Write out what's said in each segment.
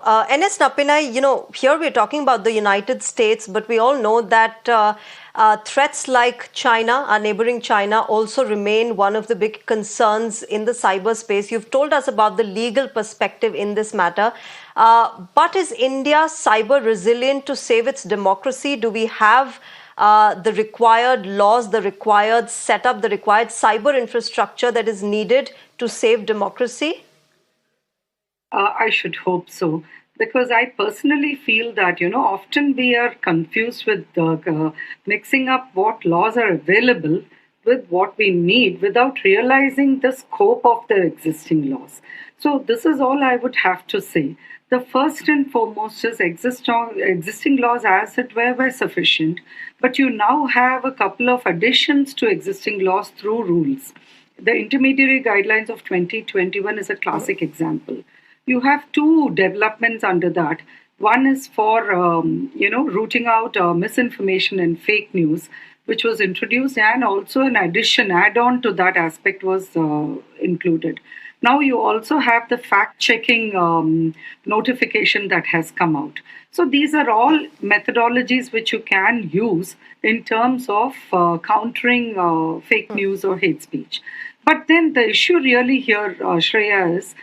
NS Napinai, here we're talking about the United States, but we all know that threats like China, our neighboring China, also remain one of the big concerns in the cyberspace. You've told us about the legal perspective in this matter. But is India cyber resilient to save its democracy? Do we have the required laws, the required setup, the required cyber infrastructure that is needed to save democracy? I should hope so. Because I personally feel that, often we are confused with mixing up what laws are available with what we need without realizing the scope of the existing laws. So, this is all I would have to say. The first and foremost is existing laws as it were sufficient, but you now have a couple of additions to existing laws through rules. The intermediary guidelines of 2021 is a classic example. You have two developments under that. One is for, rooting out misinformation and fake news, which was introduced, and also an add-on to that aspect was included. Now you also have the fact-checking notification that has come out. So these are all methodologies which you can use in terms of countering fake news or hate speech. But then the issue really here, Shreya, is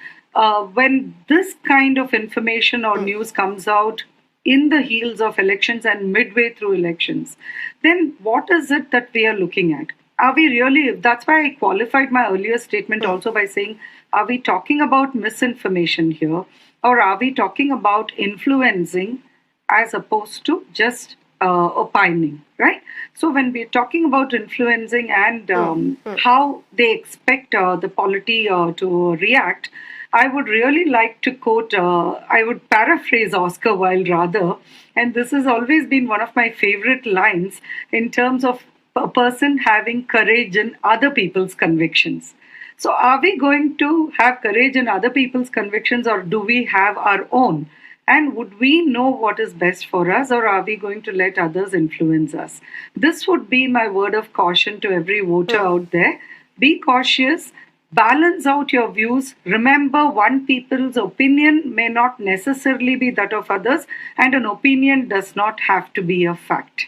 when this kind of information or news comes out in the heels of elections and midway through elections, then what is it that we are looking at? Are we really, that's why I qualified my earlier statement also by saying, are we talking about misinformation here, or are we talking about influencing as opposed to just opining, right? So when we're talking about influencing and how they expect the polity to react, I would really like to quote, I would paraphrase Oscar Wilde rather, and this has always been one of my favorite lines in terms of a person having courage in other people's convictions. So are we going to have courage in other people's convictions, or do we have our own? And would we know what is best for us, or are we going to let others influence us? This would be my word of caution to every voter out there. Be cautious. Balance out your views. Remember, one people's opinion may not necessarily be that of others, and an opinion does not have to be a fact.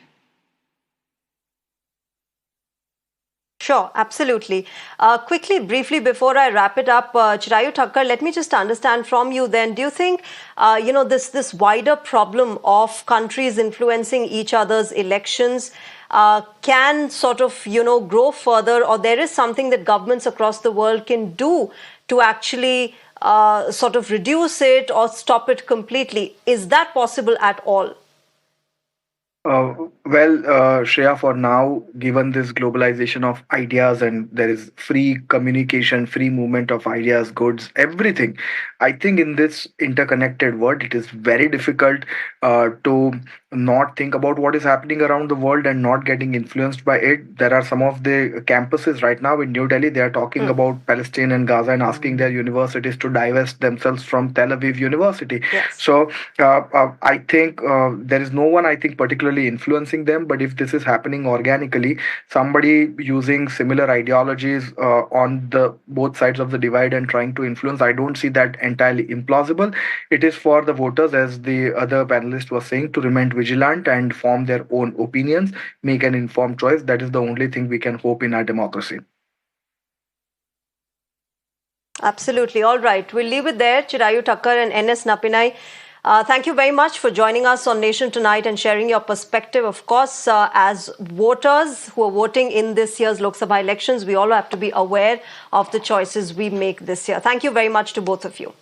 Sure, absolutely. Quickly, briefly, before I wrap it up, Chirayu Thakkar, let me just understand from you then, do you think, this wider problem of countries influencing each other's elections can sort of, grow further, or there is something that governments across the world can do to actually sort of reduce it or stop it completely? Is that possible at all? Shreya, for now, given this globalization of ideas and there is free communication, free movement of ideas, goods, everything, I think in this interconnected world, it is very difficult to not think about what is happening around the world and not getting influenced by it. There are some of the campuses right now in New Delhi, they are talking about Palestine and Gaza and asking their universities to divest themselves from Tel Aviv University. Yes. So I think there is no one, I think, particularly influencing them, but if this is happening organically, somebody using similar ideologies on the both sides of the divide and trying to influence, I don't see that entirely implausible. It is for the voters, as the other panelist was saying, to remain vigilant and form their own opinions, make an informed choice. That is the only thing we can hope in our democracy. Absolutely. All right. We'll leave it there. Chirayu Thakkar and NS Napinai, thank you very much for joining us on Nation Tonight and sharing your perspective. Of course, as voters who are voting in this year's Lok Sabha elections, we all have to be aware of the choices we make this year. Thank you very much to both of you.